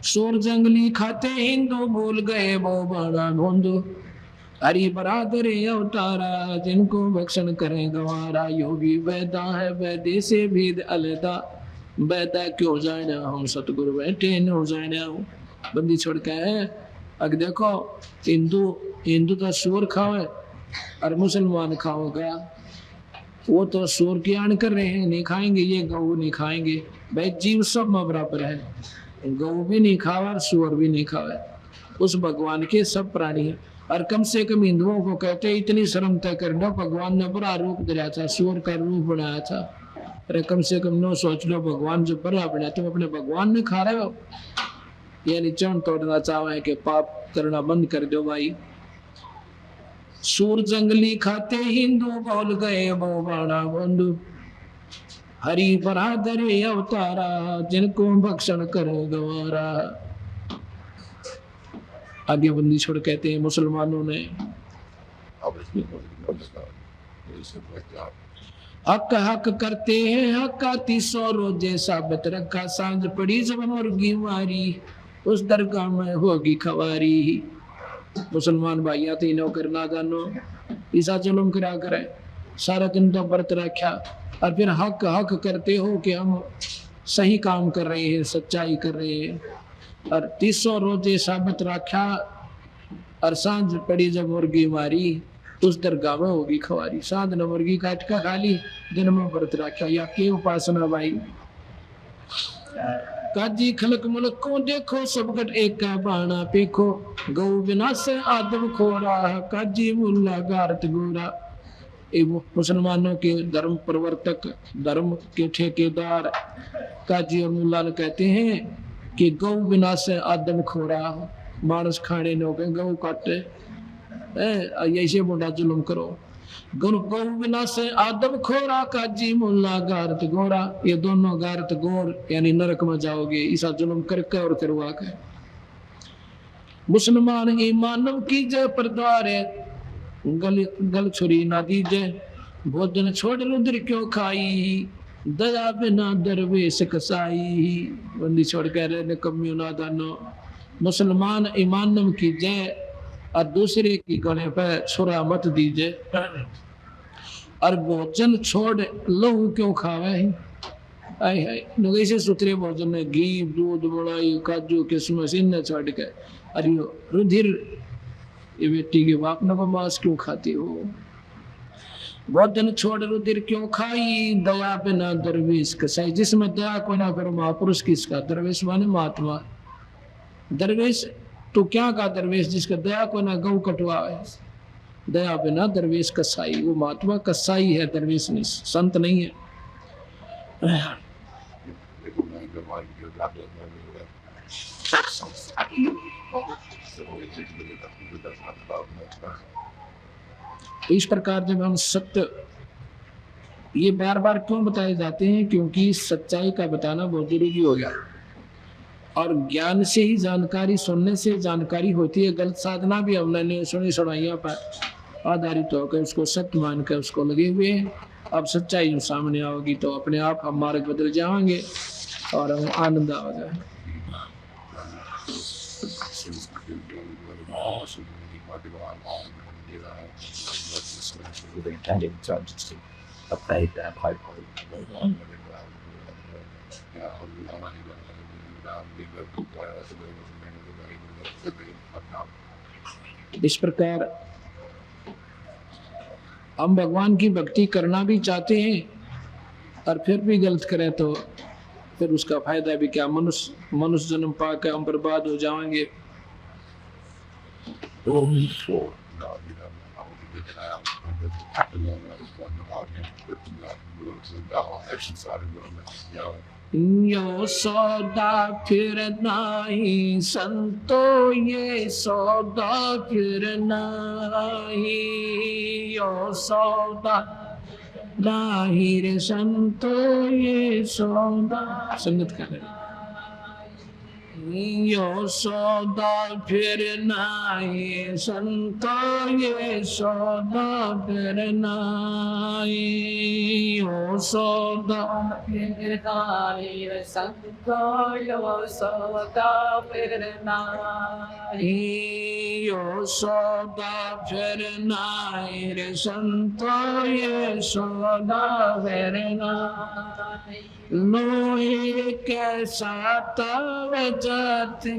शोर जंगली खाते हिंदू, भूल गए वो बड़ा बंधु। हरि बरादर अवतारा, जिनको भक्षण करें गवारा। योगी वैदा है वैदे से भेद अलहदा, वैदा क्यों जाना, हम सतगुरु बैठे न जाना। बंदी छोड़ के है। अगर देखो हिंदू तो शोर खाओ और मुसलमान खाओ गया, वो तो शोर की आन कर रहे हैं, नहीं खाएंगे, ये गऊ नहीं खाएंगे। भाई जीव सब में बराबर है, गऊ भी नहीं खावा, सूअर भी नहीं खावा, उस भगवान के सब प्राणी है। और कम से कम हिंदुओं को कहते इतनी शर्म तय कर लो, भगवान ने बड़ा रूप दिया था, सूअर का रूप बनाया था। अरे कम से कम नो सोच लो, भगवान जो बड़ा बनाया तुम अपने भगवान ने खा रहे हो। यानी चरण तोड़ना चाहे कि पाप करना बंद कर दो भाई। सूर जंगली खाते हिंदू, बोल गए वो बड़ा बंधु। हरि बरादर अवतारा, जिनको भक्षण करे गवारा। आगे बंदी छोड़ कहते हैं मुसलमानों ने हक हक करते हैं, हक्का 300 रोजे साबित रखा। सांझ पड़ी जब मुर्गी मारी, उस दरगाह में होगी खवारी। मुसलमान भाइया तीनों करना जानो, ईसा जुल्म करा करे, सारा दिन तो व्रत रखा और फिर हक हक करते हो कि हम सही काम कर रहे हैं, सच्चाई कर रहे हैं। और 300 रोजे साबित रखा और सांझ पड़ी जब मुर्गी मारी, उस दरगाह में होगी खवारी। सांझ न मुर्गी काट का खाली, दिन में व्रत रखा, या के उपासना भाई। काजी खलक मुलक को देखो, सब गट एक का बाणा पेखो। गौ बिना से आदम खोरा, काजी मुल्ला गारत गोरा। मुसलमानों के धर्म प्रवर्तक, धर्म के ठेकेदार काजी और मुल्ला कहते हैं कि गौ बिना से आदम खोरा, मानस खाने न गए गौ काटे, ऐसे मुंडा जुल्म करो। गौ बिना से आदम खोरा, काजी मुल्ला गारत गोरा। ये दोनों गारत गोर यानी नरक में जाओगे, ऐसा जुल्म करके और करवा के। मुसलमान ईमानव की जय परद्वारे, गल छुरी ना दीजे। भोजन छोड़ रुद्र क्यों खाई, दया बिना दरवेश कसाई। बंदी छोड़ कह रहे कमियों ना दानो। मुसलमान ईमानव की जय और दूसरे की गले पर छुरा मत दीजिए। और भोजन छोड़ लहू क्यों खावे, आय हाय नगैसे सुतरे भोजन में घी दूध मलाई काजू किशमिश इन छोड़ के, अरे रुधिर ये बेटी के बाप न को मांस क्यों खाती हो। भोजन छोड़ रुधिर क्यों खाई, दया बिना दरवेश कसाई। जिसमें दया को ना करो महापुरुष किसका, दरवेश माने महात्मा। दरवेश तो क्या का दरवेश जिसका दया को ना गौ कटवाए। दया बिना दरवेश कसाई, वो महात्मा कसाई है, दरवेश नहीं, संत नहीं है। तो इस प्रकार जब हम सत्य, ये बार बार क्यों बताए जाते हैं, क्योंकि सच्चाई का बताना बहुत जरूरी हो गया। और ज्ञान से ही जानकारी, सुनने से जानकारी होती है। गलत साधना भी हमने सुनी सुनाइयों पर आधारित होकर उसको सत्य मान कर उसको लगे हुए हैं। अब सच्चाई सामने आओगी तो अपने आप हम मार्ग बदल जाएंगे और हम आनंद आ जाए। इस प्रकार हम भगवान की भक्ति करना भी चाहते हैं और फिर भी गलत करें तो फिर उसका फायदा भी क्या, मनुष्य जन्म पाकर हम बर्बाद हो जाएंगे। यो सौदा फिर नाही संतो ये सौदा फिर नाही, यो सौदा नाही रे संतो ये सौदा। संगत कर रहे यो सौदा फिर नाही संतो ये सौदा फिर नाही, यो सौदा फिर नाही संतो यो सौदा फिर नाही, यो सौदा फिर नाही रे संतो ये सौदा फिर नाही। लोहे कैसा तव जाते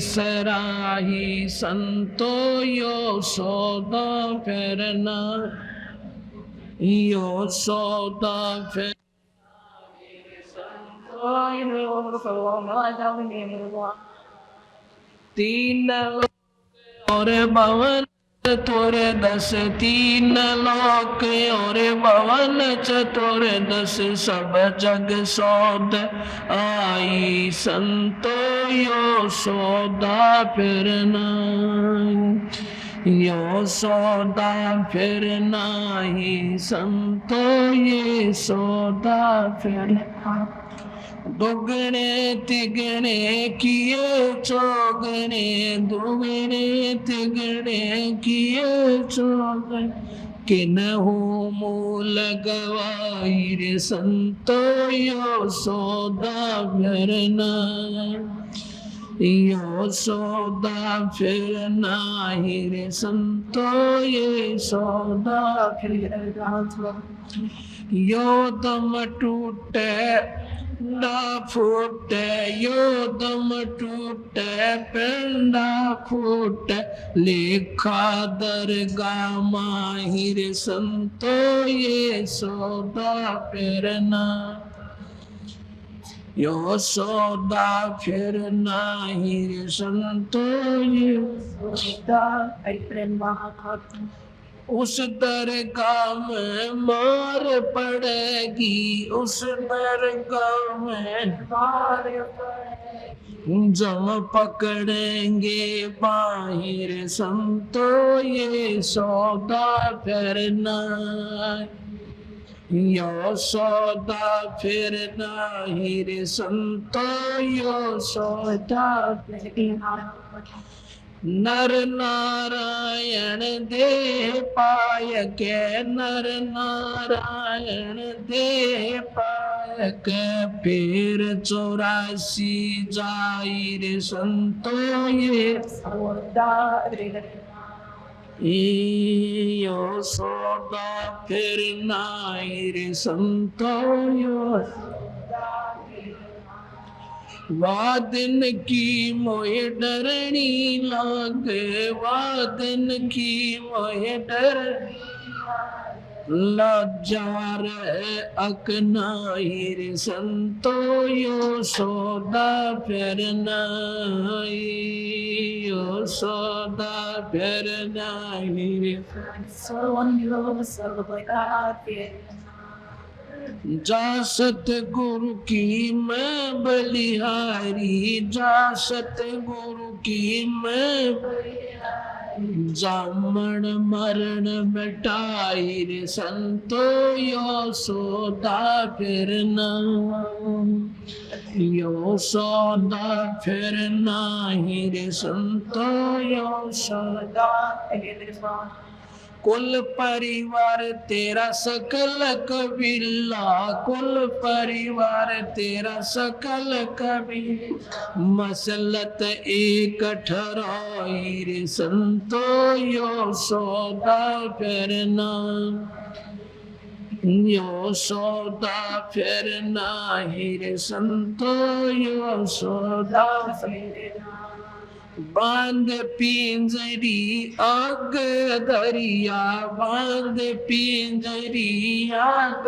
सराही संतो यो सौदा फिर नाही, यो सौदा फिर तीन और भवन चतुर दस, तीन लोक और भवन चतुर दस, सब जग सौद आई संतो यो सौदा फिर नाही, यो सौदा फिर नाही संतो ये सौदा फिर नाही। दुगने तिगने किए चौगने, दुगने तिगने किए चौगने, किन्हु मूल गवाई रे संतो यो सौदा फिर नाही, यो सौदा फिर नाही रे संतो ये सौदा फिर नाही। यो दम टूटे पिंडा फूटे, यो दम टूटे पिंडा फूटे, लेखा दरगाह माहिर संतो ये सौदा फिर ना, यो सौदा फिर नाही रे संतो ये सौदा फिर ना। उस दरगाह में मार पड़ेगी, उस दरगाह में मार पड़ेगी, जम पकड़ेंगे बाहिर संतो ये सौदा फिर नहीं, यो सौदा फिर नहीं रे संतो यो सौदा फिर नहीं। नर नारायण दे पाय के, नर नारायण दे पाय के, फिर 84 जाई रे संतो ये सौदा यो सौदा फिर नाई रे संतो यो वादन की मोहे डरनी लागे, वादन की मोहे डर लज्जा रे अकनाई रे संतो यो सौदा फिर नहीं, यो सौदा फिर नहीं रे जा सतगुरु की मैं बलिहारी, जा सतगुरु की मैं जामन मरण मिटाई रे संतो यो सौदा फिर ना, यो सौदा फिर नहीं रे संतो यो सौदा फिर ना। कुल परिवार तेरा सकल कबीला, कुल परिवार तेरा सकल कबीला, मसलत एक ठहराई रे संतो यो सौदा फिर ना, यो सौदा फिर नाही रे संतो, यो सौदा फिर बांध पिंजरी आग दरिया, बांध पिंजरी आग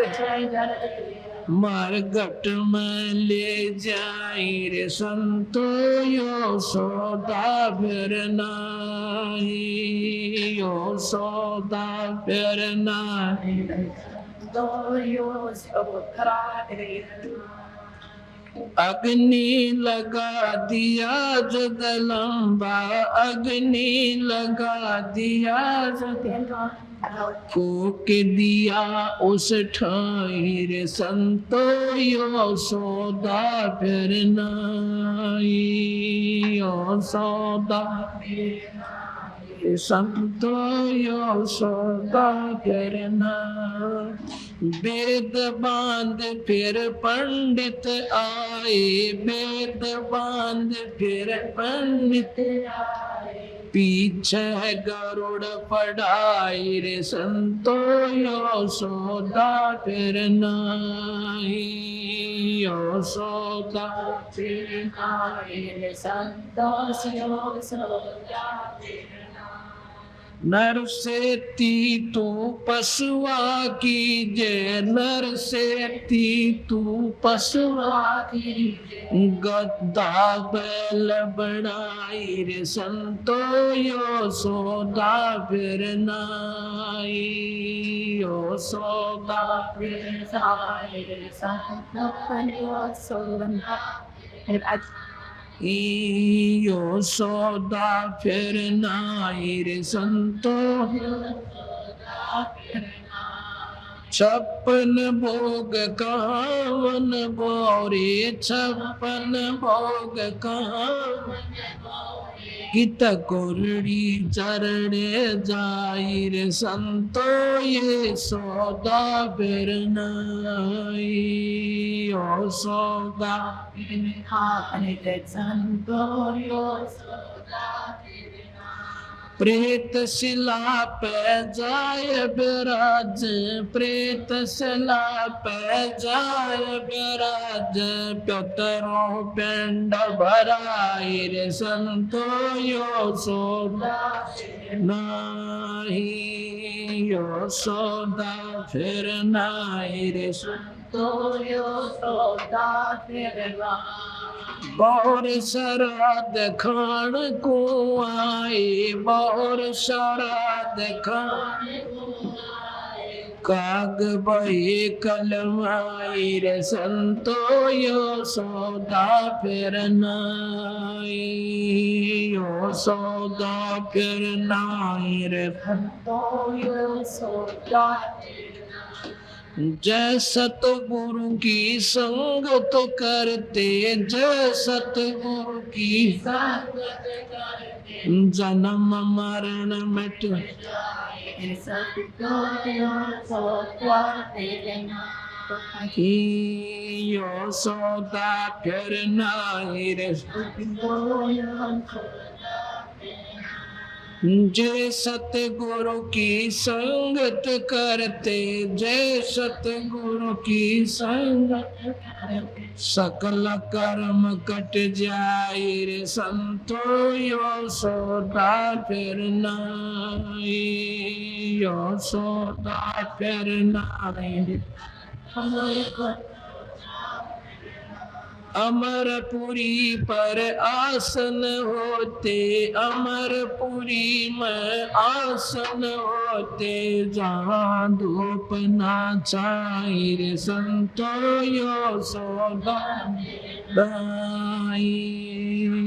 मरघट में ले जाई रे संतो, यो सौदा फिर नाही, यो सौदा फिर नाही। अग्नि लगा दिया जगदम्बा, अग्नि लगा दिया जगदम्बा, फूक दिया उस ठाई रे संतो, यो सौदा फिर नाही, यो सौदा फिर नाही संतो, यो सौदा फिर नाही। वेद बांध फिर पंडित आए, वेद बांध फिर पंडित आए, पीछे गरुड़ पढ़ाई रे संतो, यो सौदा फिर नाही, यो सौदा फिर नाही रे संतो, यो सौदा फिर नाही। नर से तू पशुआ कीजे, नर से तू पशुआ कीजे, गद्दा बैल बनाई रे संतो, यो सौदा फिर नाही, यो सौदा फिर नाही रे संतो, यो सौदा फिर यो सौदा फिर नाही रे संतो, छप्पन भोग कावन बोरे, छप्पन भोग कावन कित कुरड़ी चरणे जाई रे संतो, ये सौदा फिर नाही, यो सौदा फिर नाही रे संतो, यो सौदा फिर नाही। प्रेत शिला पे जाय बिराज, प्रेत शिला पे जाय बिराज, प्योतरो पिंड भराई रे संतो, यो सौदा फिर नाही, यो सौदा फिर नाही रे संतो, यो सौदा फिर नाही। बौर शराद खान को आए, बौर शराद खान काग बही कलमाई रे संतो, यो सौदा फिर नाही, यो सौदा फिर नाही रे संतो, यो सौदा फिर नाही। जय सतगुरु की संगत करते, जय सतगुरु की संगत करते, जन्म मरण मिट जाए, सतगुरु सौदा फिर नाही, यो सौदा फिर नाही रे संतो, यो सौदा फिर नाही। जय सतगुरु की संगत करते, जय सतगुरु की संगत करते, सकल कर्म कट जाए रे संतो, यो सौदा फिर नाही, यो सौदा फिर नाही। अमरपुरी पर आसन होते, अमरपुरी में आसन होते, जहाँ धूप ना छाई रे संतो, यो सौदा नाही,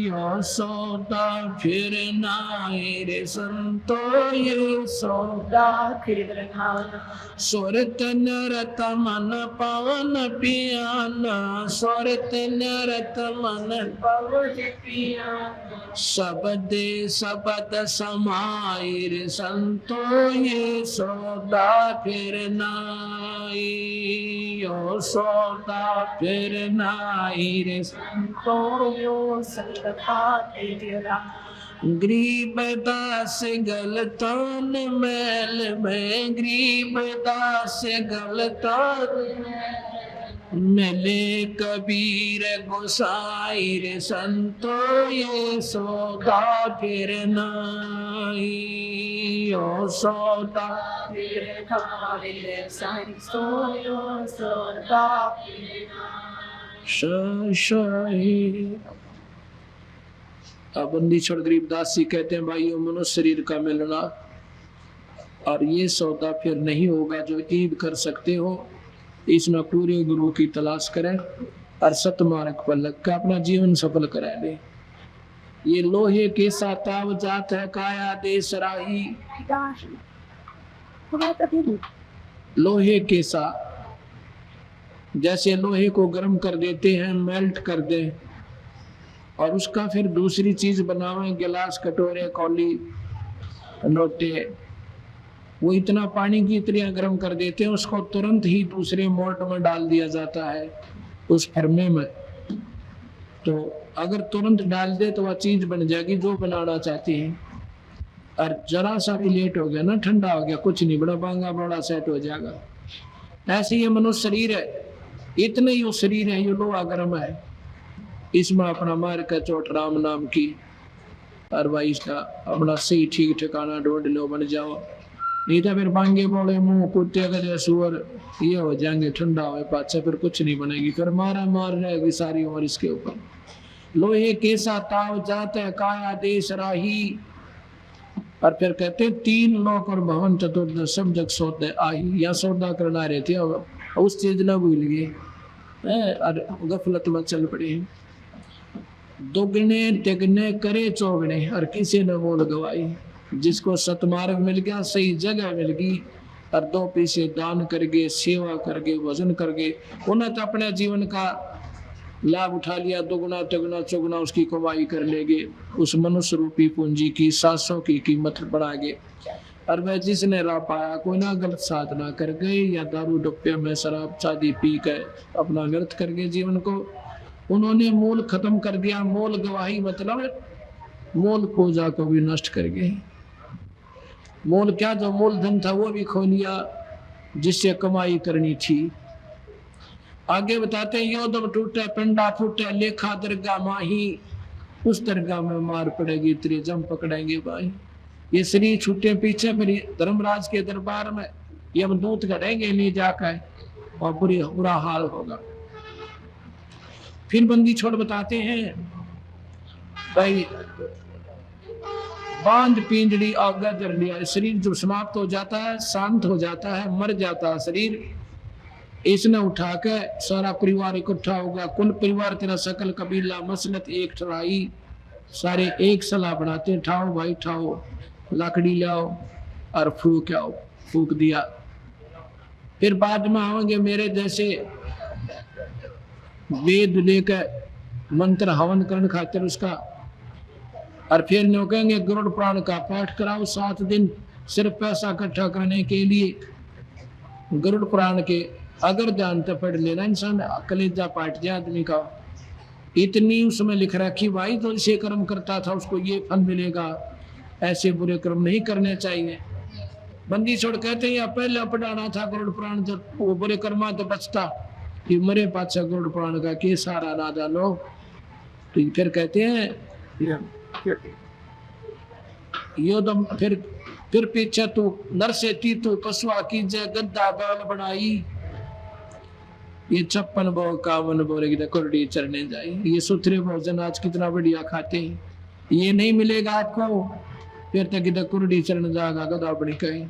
यो सौदा फिर नाही रे संतो, यो सौदा फिर नाही। सुरत नरत मन पवन पियाना, सुरत नरत मन पवन पियाना, शब्दे शब्द समाई रे संतो, ये सौदा फिर नाही, यो सौदा फिर नाही रे संतो, यो सौदा फिर नाही। गरीब दास गलतान मैल में, गरीब दास गलतान मिले कबीर गोसाई रे संतो, ये सौदा फिर नाई, ओ सौदा फिर नाई रे संतो, यो सौदा फिर शाही। अब बंदी छोड़ गरीबदास जी कहते हैं भाइयों, मनुष्य शरीर का मिलना और ये सौदा फिर नहीं होगा जो ईब कर सकते हो। इसमें पूरे गुरु की तलाश करें और सतमार्ग पर लग कर अपना जीवन सफल करा ले। ये लोहे के साताव जात है काया देश राही, लोहे के सा जैसे लोहे को गर्म कर देते हैं, मेल्ट कर दें और उसका फिर दूसरी चीज बनावें, गिलास कटोरे कौली लोटे, वो इतना पानी की इतरियां गर्म कर देते हैं, उसको तुरंत ही दूसरे मोल्ड में डाल दिया जाता है उस फर्मे में। तो अगर तुरंत डाल दे तो वह चीज बन जाएगी जो बनाना चाहती है। और जरा सा भी लेट हो गया ना, ठंडा हो गया, कुछ नहीं, बड़ा बांगा बड़ा सेट हो जाएगा। ऐसे ही मनुष्य शरीर है, इतने ही वो शरीर है, ये लोहा गर्म है, इसमें अपना मार का चोट राम नाम की और भाई इसका अपना सही ठीक ठिकाना ढूंढ लो, बन जाओ। नहीं तो फिर बांगे बोले मुंह कुत्ते का सुअर ये हो जाएंगे, ठंडा हुए पाछा फिर कुछ नहीं बनेगी, फिर मारा मार रहेगी सारी उम्र इसके ऊपर। लोहे कैसा ताव जात है काया देश राही, और फिर कहते तीन लोक और भवन चतुर्दश सब जग सौदे आही। या सौदा करना रहे थे उस चीज ना भूल गए और गफलत में चल पड़े हैं। दुगने तिगने करे चौगने और किसी ने बोल गवाई। जिसको सतमार्ग मिल गया, सही जगह मिल गई और दो पैसे दान करके सेवा करके भजन करके उन्हें तो अपने जीवन का लाभ उठा लिया, दुगना तिगुना चौगुना उसकी कमाई कर लेंगे, उस मनुष्य रूपी पूंजी की 700 की कीमत बढ़ाएंगे। और वह जिसने रा पाया, कोई ना गलत साधना कर गए या दारू डुप्पे में शराब शादी पी कर अपना व्यर्थ कर गए जीवन को, उन्होंने मूल खत्म कर दिया। मूल गवाही मतलब मूल खोजा को भी नष्ट कर गए। मूल क्या, जो मूलधन था वो भी खो लिया जिससे कमाई करनी थी। आगे बताते योदम टूटे पिंडा फूटे लेखा दरगाह माही, उस दरगाह में मार पड़ेगी तेरे जम पकड़ेंगे भाई। ये शरीर छूटे पीछे फिर धर्मराज के दरबार में यमदूत घड़ेंगे नहीं जाकर और बुरा हाल होगा। फिर बंदी छोड़ बताते हैं भाई, बांध पिंजड़ी आगा जर लिया। शरीर जब समाप्त हो जाता है, शांत हो जाता है, मर जाता है शरीर, इसने उठा के सारा परिवार इकट्ठा होगा। कुल परिवार तेरा सकल कबीला मसलत एक ठराई, सारे एक सलाह बनाते, ठाओ भाई ठाओ, लकड़ी लाओ और फूक आओ। फूक दिया। फिर बाद में आओगे मेरे जैसे वेद लेकर मंत्र हवन करने खातिर उसका, और फिर नो कहेंगे गरुड़ पुराण का पाठ कराओ 7 दिन, सिर्फ पैसा इकट्ठा करने के लिए। गरुड़ पुराण के अगर ध्यान तो पढ़ लेना इंसान, कलेजा पाट जाए आदमी का। इतनी उसमें लिख रखी भाई, तो इसे कर्म करता था उसको ये फल मिलेगा, ऐसे बुरे कर्म नहीं करने चाहिए। बंदी छोड़ कहते हैं पहले पढ़ाना था गरुड़ पुराण, तो वो बुरे कर्मा तो बचता, कि मरे पाछा गरुड़ पुराण का के सारा ना जानो। तो फिर कहते हैं योदम फिर पीछे तू नर से तू पशुआ की जय गद्दा बाल बनाई। ये 56 भोग 51 बोलेगी तो कुरडी चरने जाए। ये सुथरे भोजन आज कितना बढ़िया खाते हैं, ये नहीं मिलेगा आपको, फिर तक इधर कुरडी चरण जाएगा गदा बड़ी कहीं।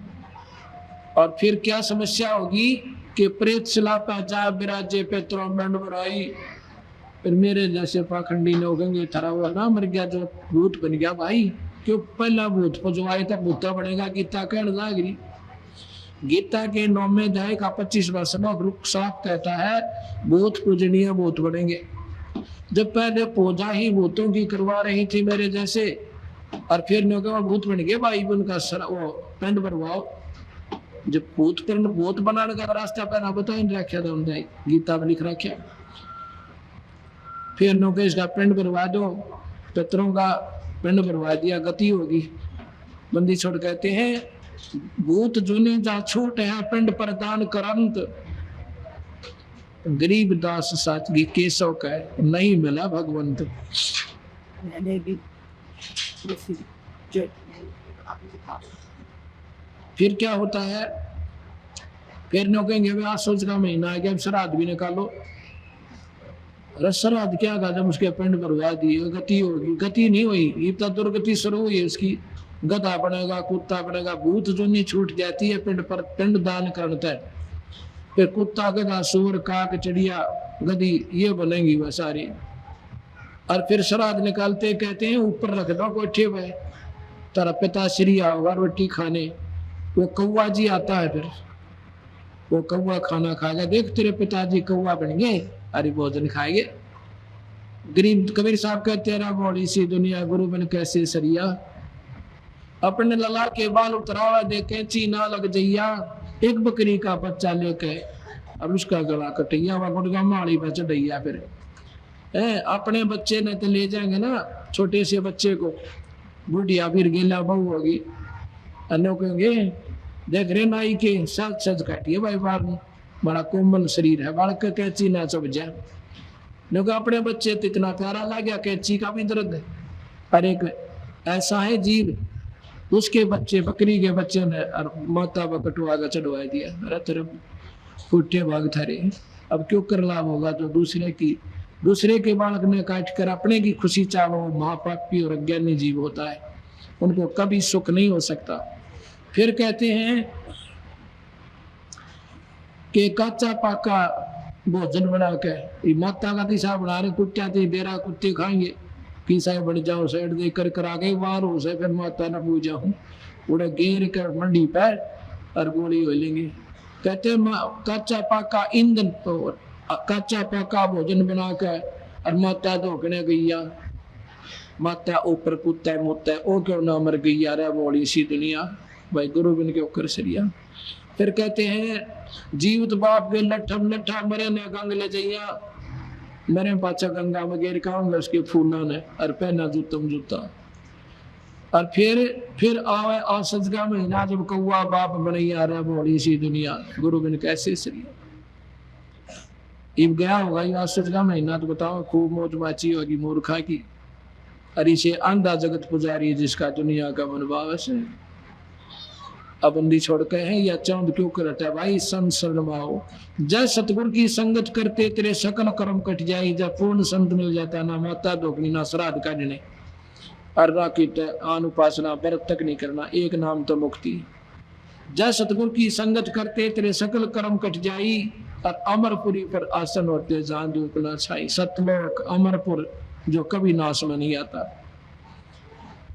और फिर क्या समस्या होगी कि प्रेत सिलापा जा बिराजे पे त्रोमंड बुराई। फिर मेरे जैसे पाखंडी लोग होंगे थरा हुआ ना मर गया, जो भूत बन गया भाई, क्यों पहला भूत पर जो आया था भूता बनेगा। गीता कहने जागरी, गीता के 9वें अध्याय का 25वां श्लोक रुक साफ कहता है भूत पूजनीय भूत बनेंगे। जब पहले पूजा ही भूतों की करवा रही थी मेरे जैसे, और फिर भूत बन गए भाई, उनका वो पेंड भरवाओ। जब भूत बनाने का रास्ता पहना बता रखा था उन्होंने, गीता में लिख रखा। फिर नौके इसका पेंड भरवा दो, पितरों का पिंड भरवा दिया, गति होगी। बंदी छोड़ कहते हैं भूत जुनी जा छूट है पिंड प्रदान करंत, गरीब दास साचगी केशव का नहीं मिला भगवंत। फिर क्या होता है, फिर नो कहेंगे वे आसोच का महीना आ गया, अब श्राद्ध भी निकालो। श्राद्ध क्या कहा, जब उसके पिंड भरवा दिए गति होगी, गति नहीं हुई, इतना दुर्गति शुरू हुई उसकी। गधा बनेगा, कुत्ता बनेगा, भूत जो नहीं छूट जाती है पिंड पर, पिंड दान करता है। फिर कुत्ता, गधा, सूर, काक, चिड़िया, गधी ये बनेंगी वह सारी। और फिर श्राद्ध निकालते कहते हैं ऊपर रख दो कोठे पे, तेरा पिता श्री होगा रोटी खाने। वो कौवा जी आता है, फिर वो कौवा खाना खाएगा, देख तेरे पिताजी कौवा बन गए, अरे भोजन खाएंगे। गरीब कबीर साहब कहते तेरा बॉडी सी दुनिया गुरु बन कैसे सरिया, अपने लला के बाल उतरावा दे कैंची ना लग जइया, एक बकरी का बच्चा लेके अब उसका गला कटैया, वह गुड़गा माड़ी पे चढ़ैया। फिर अपने बच्चे ने तो ले जाएंगे ना, छोटे से बच्चे को, बुढ़िया फिर गेला बहू होगी, अन्य कहेंगे देख रे नाई के सच सच काटिए भाई, बार बड़ा कोमल शरीर है, बालक कैंची ना चुभ जाए। क्योंकि अपने बच्चे तो इतना प्यारा लग गया, कैंची का भी दर्द है। पर एक ऐसा है जीव, उसके बच्चे, बकरी के बच्चे ने और माता को कटवा कर चढ़वा दिया, अरे तेरे फूटे भाग थारे, अब क्यों कर लाभ होगा जो दूसरे के बालक ने काट कर अपने की खुशी चाहो। महापापी और अज्ञानी जीव होता है, उनको कभी सुख नहीं हो सकता। फिर कहते हैं कि कच्चा पाका भोजन बना के माता का दिशा बना रहे, कुत्ता थी बेरा कुत्ते खाएंगे, किसा बन जाओ साइड दे कर कर आ गए बाहर हो से, फिर माता न पूजा हूँ उड़े गेर कर मंडी पर और गोली हो लेंगे। कहते कच्चा पाका ईंधन पर, कच्चा पाका भोजन बना कर और माता धोकने गैया, माता ऊपर कुत्ता मुत्ता ओ क्यों ना मर गैया रे बोली सी दुनिया, भाई गुरु बिन के ऊपर सरिया। फिर कहते हैं जीवित बाप के लट्ठा लट्ठा मरे ने गंग ले जइया, मेरे पाचा गंगा में गेर खाऊंगा उसके फूना ने और पहना जूतम जूता। और फिर आवे औसत का महीना, जब कौआ बाप बनैया रे बोली सी दुनिया, गुरु बिन कैसे सरिया। इब गया होगा ये औसत का महीना, तो बताओ खूब मौज माची होगी मूर्खा की। और इसे अंधा जगत पुजारी जिसका दुनिया का मनभावस है। अब बंदी छोड़ के हैं या चांद क्यों करता भाई, संत शर्माओ। जय सतगुरु की संगत करते तेरे सकल कर्म कट जाए, जब पूर्ण संत मिल जाता ना माता धोकनी ना श्राद्ध काटने और राकिट अनुपासना व्रत तक नहीं करना, एक नाम तो मुक्ति। जय सतगुरु की संगत करते तेरे सकल कर्म कट जाई, और अमरपुरी पर आसन होते जान दुखना छाई। सतलोक अमरपुर जो कभी नाश में नहीं आता।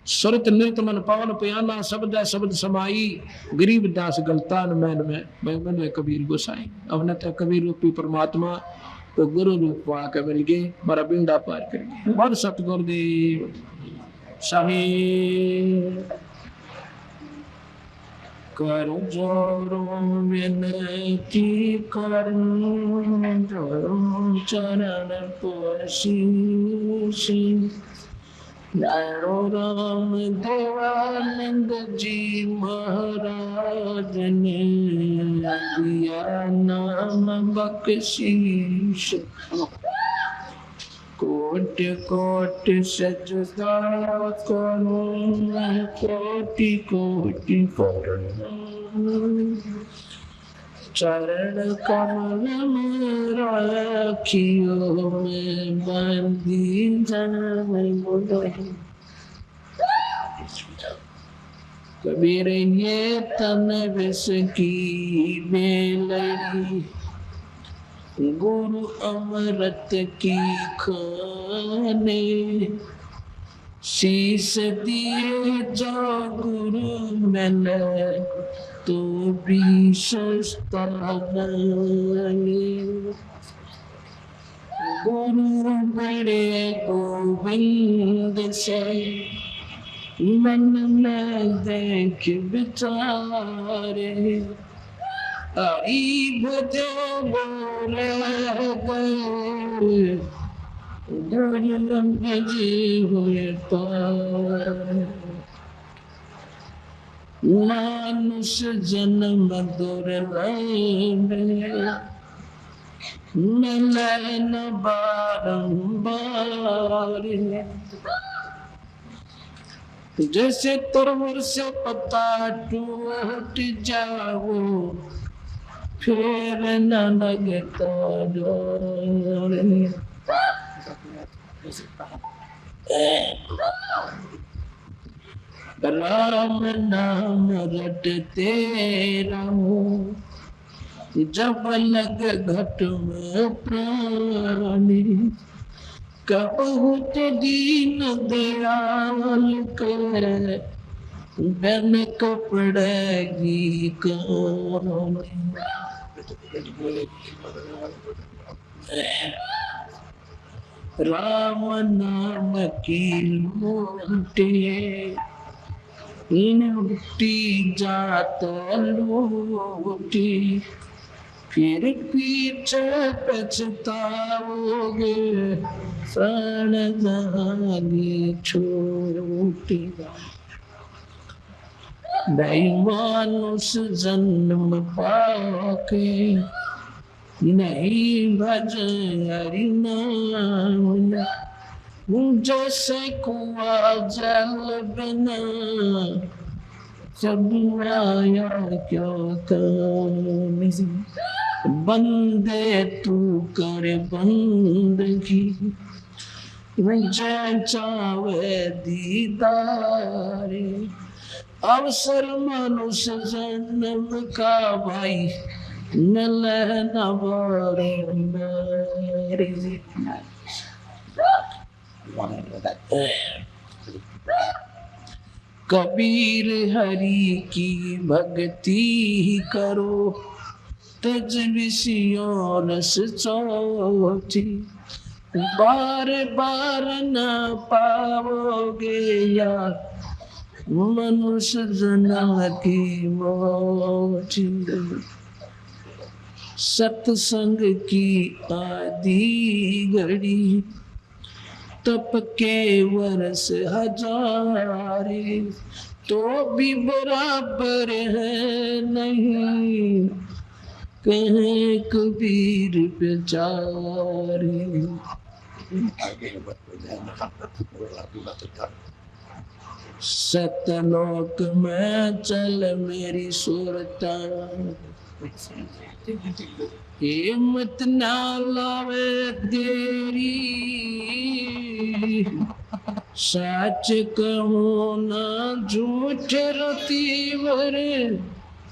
सुरत नृत मन पवन प्याना, शब्द शब्द समाई, गरीब दास गलतान मैन में मन कबीर गोसाई। अब न तो कबीर रूपी परमात्मा तो गुरु रूप पाकर मिल गए, हमारा बिंदा पार कर गए। बहुत सतगुरुदेव साहिब कर जोरो विनती कर, जोरो चरण पोशीशी। नारो राम देवानंद जी महाराज ने दिया नाम बख्शीश। कोट कोट सजदा करो, कोटि कोटि चरण कमल में राखियो में बंदी जन बोले। कबीर ये तन विष की बेलई, गुरु अमृत की खाने। शीश दिए जो गुरु मैंने तो भी सस्ता नहीं। गुरु बड़े गोविंद से मन में देख बिचारे, आई भजे बोले गए हुए पार मानुष जन्म दुर्लभ मिलन बारंबार जैसे तरवर से पत्ता टूट जाओ फिर न लगता डोर राम नाम रटते रहो जब लग घट में प्राणी बहुत दीन दयाल कर बन को पड़ेगी कौन राम नाम की लूटे इन लूटी जात लूटी फिर पीछे पछताओगे सन जागे छोटी मानुष जन्म पाके नहीं भज हरि नाम जैसे कुआ जल बिना जब आया क्या काम बंदे तू कर बंदगी चावे दीदारे अवसर मनुष्य जन्म का भाई मिलन कबीर हरि की भक्ति करो तज विषयों रस चोटी बार बार न पाओगे यार मनुष्य जन्म की मोटी सत्संग की आदि घड़ी तप के वर्ष हजारे तो भी बराबर है नहीं कहे कबीर बेचारे सतलोक में चल मेरी सुरता हिम्मत ना लावे तेरी सच कहूँ ना झूठ रती भरे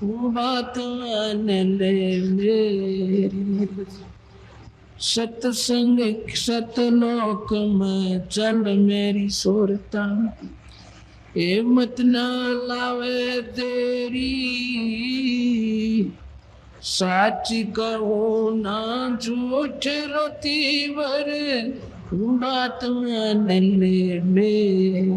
बात मान ले मेरी सत्संग सतलोक में चल मेरी सुरता हिम्मत ना लावे तेरी सच कहो ना झूठ रोती भर बात मान ले मेरी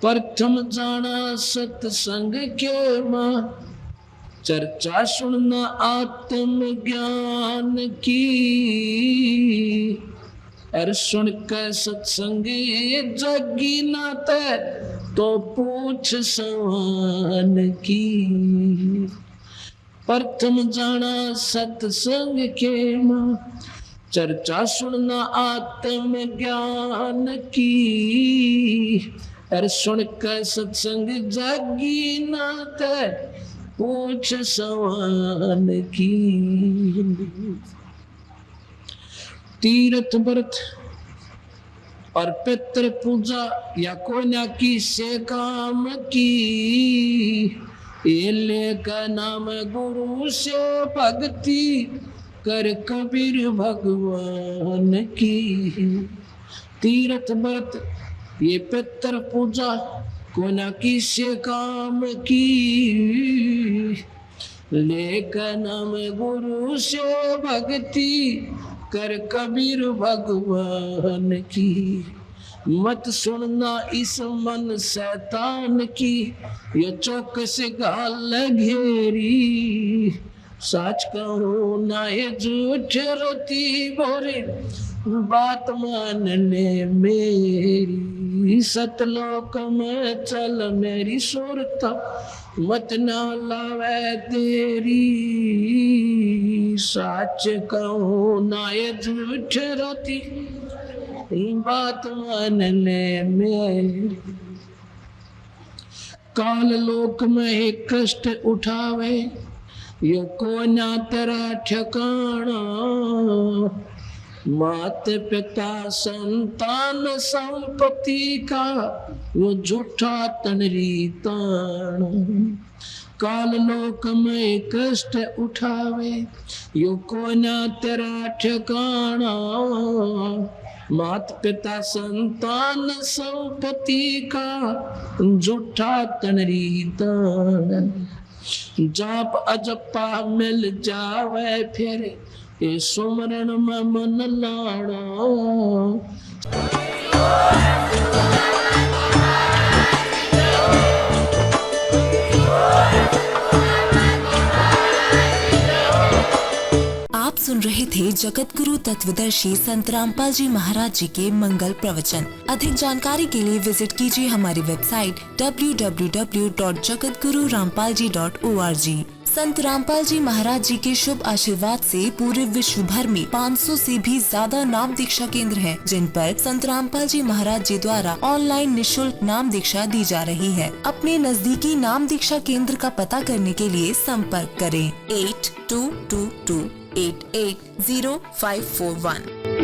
प्रथम जाना सत्संग के मां चर्चा सुनना आत्म ज्ञान की और सुन कर सत्संग जगी नाते तो पूछ सवान की प्रथम जाना सत्संग के मां चर्चा सुनना आत्म ज्ञान की और सुन कर सत्संग जगी नाते पूछ सवान की तीर्थ व्रत और पितृ पूजा या कोई ना किसे काम की एले का नाम गुरु से भक्ति कर कबीर भगवान की तीर्थ व्रत ये पितृ पूजा कोई ना किसे काम की लेकर नाम गुरु से भक्ति कर कबीर भगवान की मत सुनना इस मन शैतान की ये चौक से गाल घेरी सच कहूँ ना ये झूठ रोती बोरे, बात मानने मेरी। सतलोक में चल मेरी सुरता, मत ना लावे तेरी। सच कहूँ ना ये झूठ रोती, बात मानने मेरी। काल लोक में एक कष्ट उठावे, यो को ना तेरा ठिकाना। मात पिता संतान संपत्ति का, वो झूठा तनरी तान। काल लोक में कष्ट उठावे, यो को ना तेरा ठिकाना। मात पिता संतान संपत्ति का, झूठा तनरी तान। जाप अजपा मिल जावे फिर, ये सुमरण में मन लाड़ा। आप सुन रहे थे जगत गुरु तत्वदर्शी संत रामपाल जी महाराज जी के मंगल प्रवचन। अधिक जानकारी के लिए विजिट कीजिए हमारी वेबसाइट www.jagatgururampalji.org। संत रामपाल जी महाराज जी के शुभ आशीर्वाद से पूरे विश्व भर में 500 से भी ज्यादा नाम दीक्षा केंद्र हैं, जिन पर संत रामपाल जी महाराज जी द्वारा ऑनलाइन निशुल्क नाम दीक्षा दी जा रही है। अपने नजदीकी नाम दीक्षा केंद्र का पता करने के लिए संपर्क करें 8222880541।